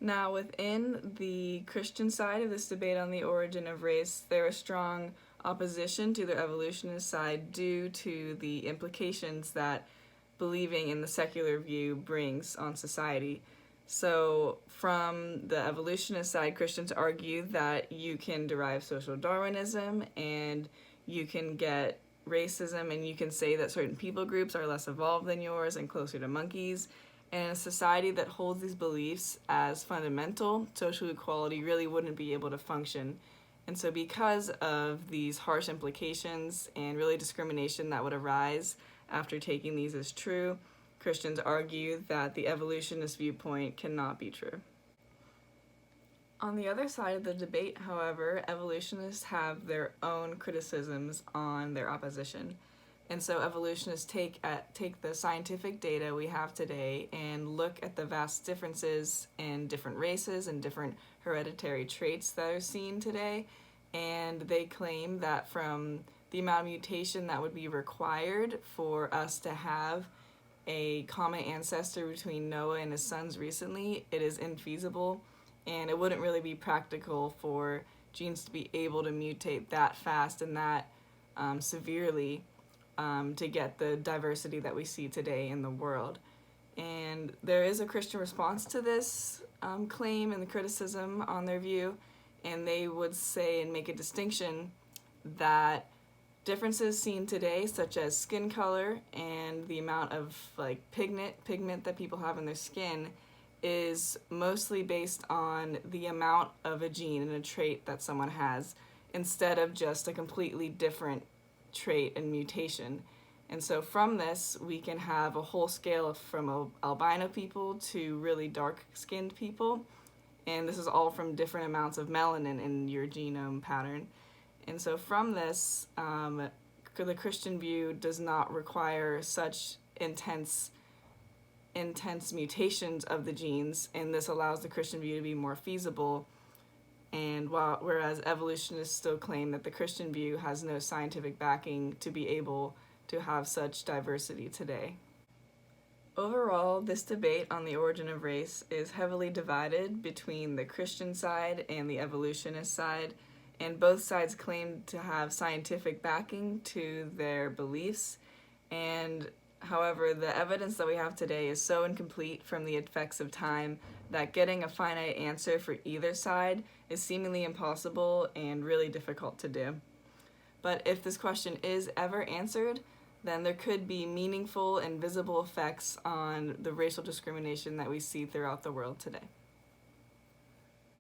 Now, within the Christian side of this debate on the origin of race, there is strong opposition to the evolutionist side due to the implications that believing in the secular view brings on society. So, from the evolutionist side, Christians argue that you can derive social Darwinism and you can get racism, and you can say that certain people groups are less evolved than yours and closer to monkeys. And a society that holds these beliefs as fundamental, social equality really wouldn't be able to function. And so, because of these harsh implications and really discrimination that would arise after taking these as true, Christians argue that the evolutionist viewpoint cannot be true. On the other side of the debate, however, evolutionists have their own criticisms on their opposition. And so evolutionists take the scientific data we have today and look at the vast differences in different races and different hereditary traits that are seen today, and they claim that from the amount of mutation that would be required for us to have a common ancestor between Noah and his sons recently, it is infeasible, and it wouldn't really be practical for genes to be able to mutate that fast and that severely to get the diversity that we see today in the world. And there is a Christian response to this claim and the criticism on their view, and they would say and make a distinction that differences seen today, such as skin color and the amount of pigment that people have in their skin, is mostly based on the amount of a gene and a trait that someone has, instead of just a completely different trait and mutation. And so from this, we can have a whole scale from albino people to really dark-skinned people, and this is all from different amounts of melanin in your genome pattern. And so from this, the Christian view does not require such intense mutations of the genes, and this allows the Christian view to be more feasible. And whereas evolutionists still claim that the Christian view has no scientific backing to be able to have such diversity today. Overall, this debate on the origin of race is heavily divided between the Christian side and the evolutionist side, and both sides claim to have scientific backing to their beliefs. And however, the evidence that we have today is so incomplete from the effects of time that getting a finite answer for either side is seemingly impossible and really difficult to do. But if this question is ever answered, then there could be meaningful and visible effects on the racial discrimination that we see throughout the world today.